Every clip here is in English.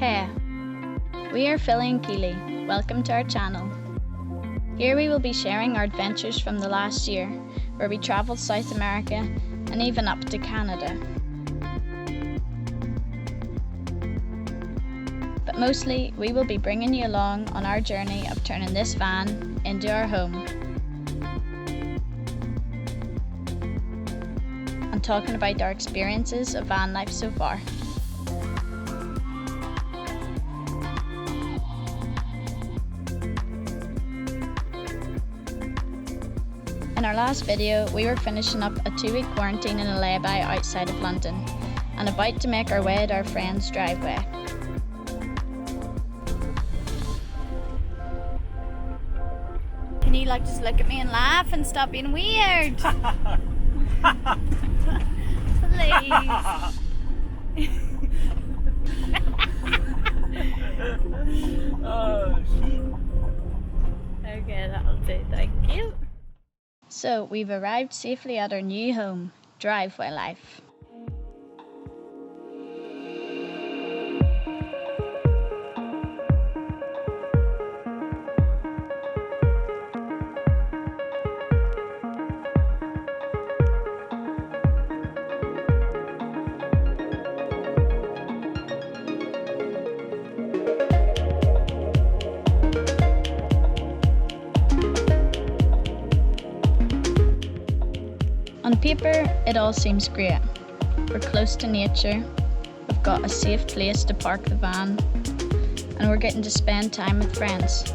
Hey, we are Philly and Keely. Welcome to our channel. Here we will be sharing our adventures from the last year, where we travelled South America and even up to Canada. But mostly, we will be bringing you along on our journey of turning this van into our home. And talking about our experiences of van life so far. In our last video, we were finishing up a 2-week quarantine in a lay-by outside of London and about to make our way to our friend's driveway. Can you just look at me and laugh and stop being weird? Please. Okay, that'll do, thank you. So we've arrived safely at our new home, Driveway Life. On paper, it all seems great. We're close to nature, we've got a safe place to park the van, and we're getting to spend time with friends.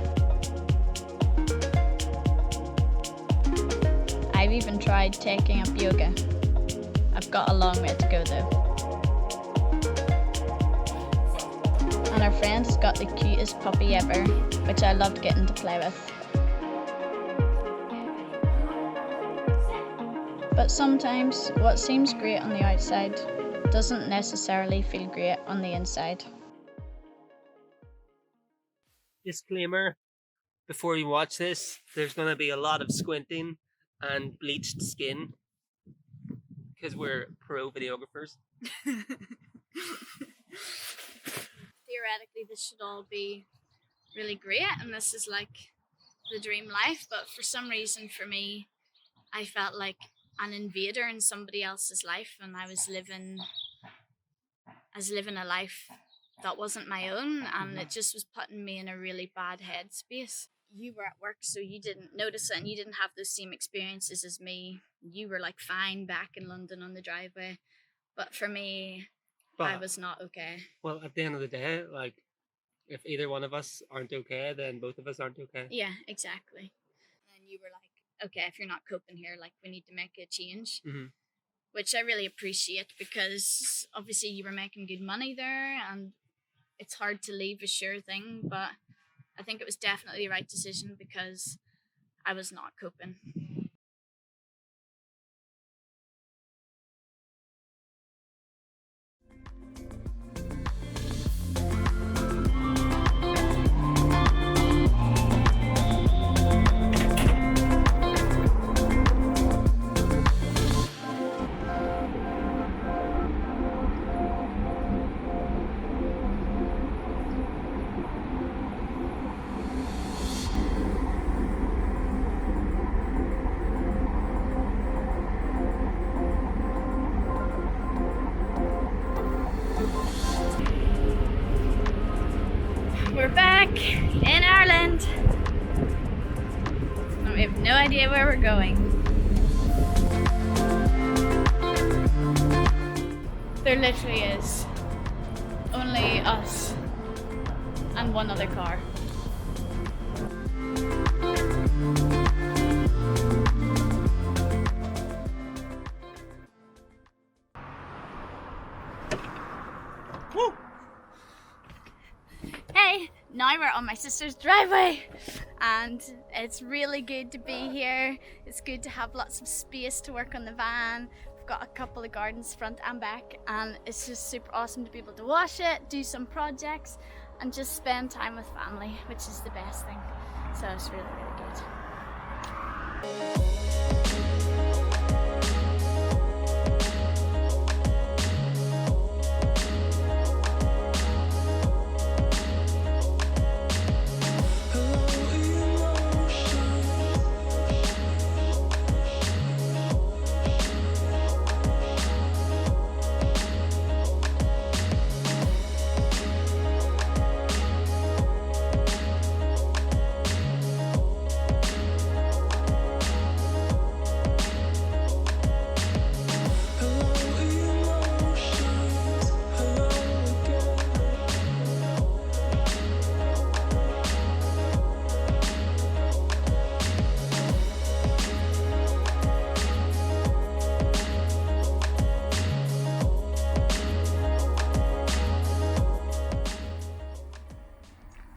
I've even tried taking up yoga. I've got a long way to go though. And our friend has got the cutest puppy ever, which I loved getting to play with. But sometimes what seems great on the outside doesn't necessarily feel great on the inside. Disclaimer, before you watch this, there's going to be a lot of squinting and bleached skin because we're pro videographers. Theoretically, this should all be really great and this is like the dream life, but for some reason for me, I felt like an invader in somebody else's life, and I was living a life that wasn't my own, and it just was putting me in a really bad headspace. You were at work, so you didn't notice it, and you didn't have those same experiences as me. You were fine back in London on the driveway, but for me, I was not okay. Well, at the end of the day, if either one of us aren't okay, then both of us aren't okay. Yeah, exactly. And you were like, okay, if you're not coping here, we need to make a change. Mm-hmm. Which I really appreciate because obviously you were making good money there and it's hard to leave a sure thing, but I think it was definitely the right decision because I was not coping. We're back in Ireland. We have no idea where we're going. There literally is only us and one other car. Woo! Hey, now we're on my sister's driveway and it's really good to be here. It's good to have lots of space to work on the van. We've got a couple of gardens front and back and it's just super awesome to be able to wash it, do some projects and just spend time with family, which is the best thing. So it's really, really good.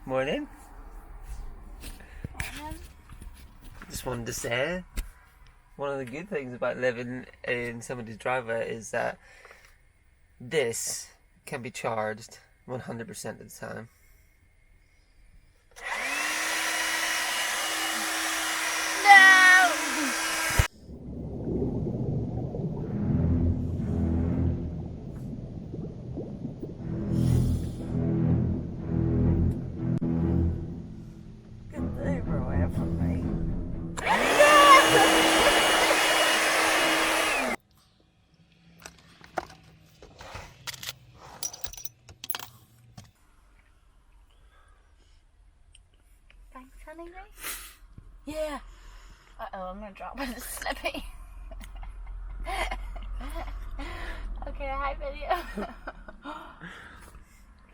Morning. Morning. Just wanted to say, one of the good things about living in somebody's driveway is that this can be charged 100% of the time. No! Get the Uber away from me. Thanks, honey. Yeah. Uh-oh, I'm gonna drop it. It's slippy. Okay, hi video.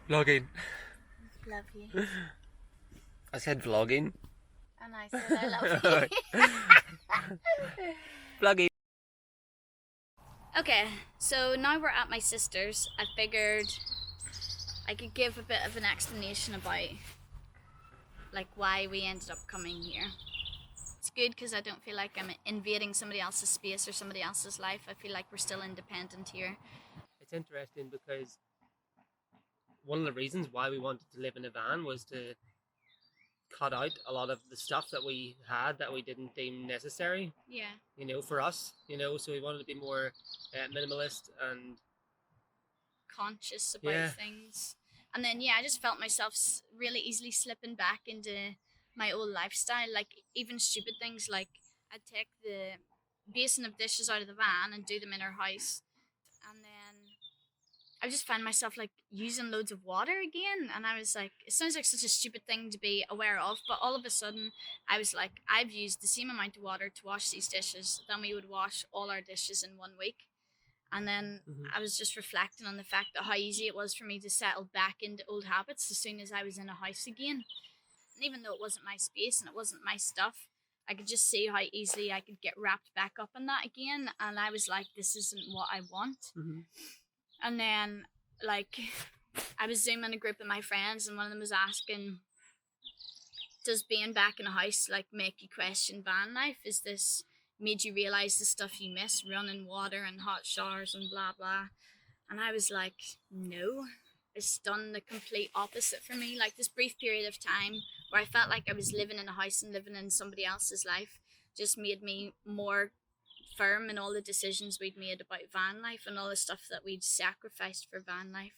Vlogging. Love you. I said vlogging. And I said I love you. Vlogging. Okay, so now we're at my sister's. I figured I could give a bit of an explanation about like why we ended up coming here. It's good because I don't feel like I'm invading somebody else's space or somebody else's life. I feel like we're still independent here. It's interesting because one of the reasons why we wanted to live in a van was to cut out a lot of the stuff that we had that we didn't deem necessary, Yeah. you know, for us, you know, so we wanted to be more minimalist and Conscious about Yeah. things. And then I just felt myself really easily slipping back into my old lifestyle, like even stupid things like I'd take the basin of dishes out of the van and do them in our house, and then I just found myself like using loads of water again, and I was like, it sounds like such a stupid thing to be aware of, but all of a sudden I was like, I've used the same amount of water to wash these dishes than we would wash all our dishes in 1 week. And then I was just reflecting on the fact that how easy it was for me to settle back into old habits as soon as I was in a house again. And even though it wasn't my space and it wasn't my stuff, I could just see how easily I could get wrapped back up in that again. And I was like, this isn't what I want. And then, like, I was Zooming a group of my friends, and one of them was asking, does being back in a house, like, make you question van life? Is this made you realise the stuff you miss, running water and hot showers and blah, blah? And I was like, no. It's done the complete opposite for me. Like, this brief period of time where I felt like I was living in a house and living in somebody else's life just made me more firm in all the decisions we'd made about van life and all the stuff that we'd sacrificed for van life.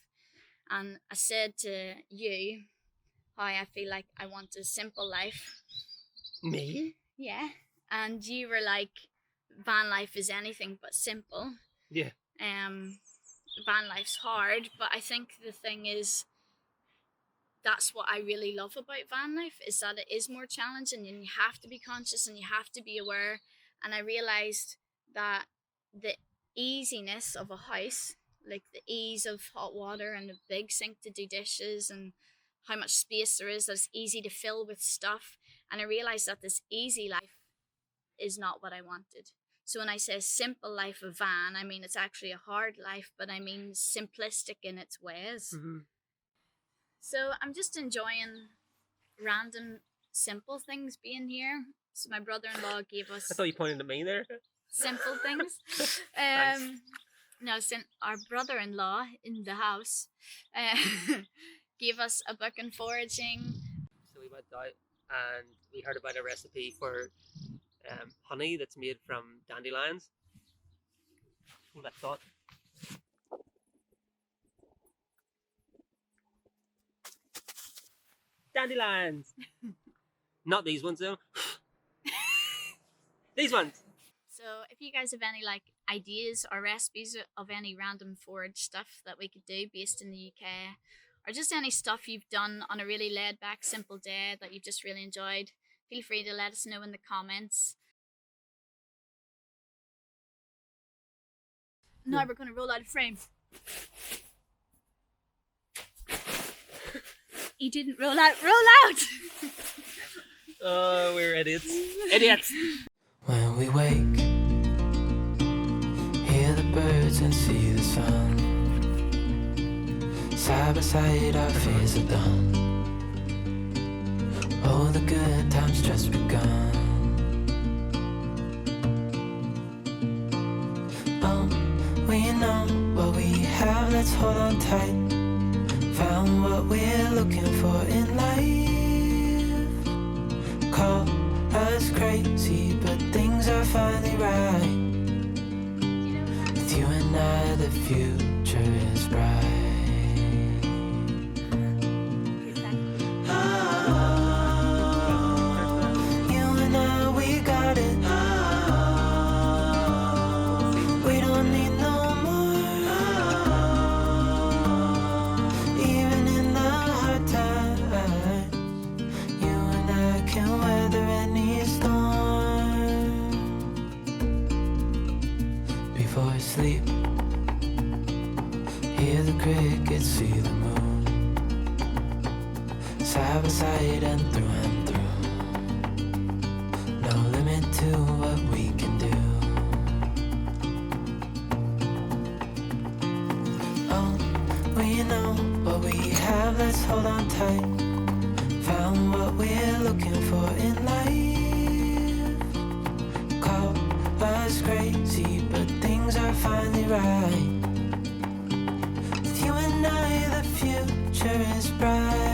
And I said to you how I feel like I want a simple life. Me? Yeah. And you were like, van life is anything but simple. Yeah. Van life's hard, but I think the thing is, that's what I really love about van life, is that it is more challenging and you have to be conscious and you have to be aware. And I realised that the easiness of a house, like the ease of hot water and a big sink to do dishes and how much space there is, that it's easy to fill with stuff. And I realised that this easy life is not what I wanted. So when I say simple life of van, I mean it's actually a hard life, but I mean simplistic in its ways. So I'm just enjoying random simple things being here. So my brother-in-law gave us I thought you pointed at me there. simple things. Nice. No, our brother-in-law in the house gave us a book on foraging. So we went out and we heard about a recipe for honey that's made from dandelions. Hold that thought. Dandelions! Not these ones though. These ones! So if you guys have any like ideas or recipes of any random forage stuff that we could do based in the UK, or just any stuff you've done on a really laid back simple day that you've just really enjoyed, feel free to let us know in the comments. Now we're going to roll out a frame. He didn't roll out, roll out! Oh, we're idiots. Idiots! When we wake, hear the birds and see the sun. Side by side our fears are done. Oh, the good times just begun. Oh, we know what we have, let's hold on tight. Found what we're looking for in life. Call us crazy, but things are finally right. With you and I, the future is bright. You and I, we got it. We don't need no more. Even in the hard times, you and I can weather any storm. Before I sleep, hear the crickets, see the moon. Side by side and through. No limit to what we can do. Oh, we know what we have, let's hold on tight. Found what we're looking for in life. Call us crazy, but things are finally right. With you and I, the future is bright.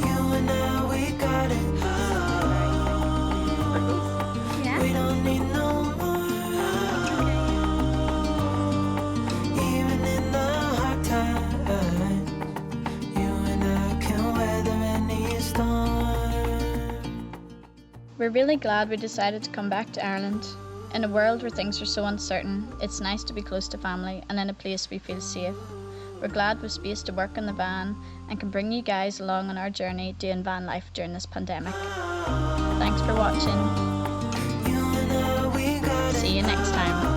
You and I, we got it. Yeah. We don't need no more. Even in the hard times, you and I can weather any storm. We're really glad we decided to come back to Ireland. In a world where things are so uncertain, it's nice to be close to family and in a place we feel safe. We're glad we've space to work in the van and can bring you guys along on our journey doing van life during this pandemic. Thanks for watching. You and I, we got it. See you next time.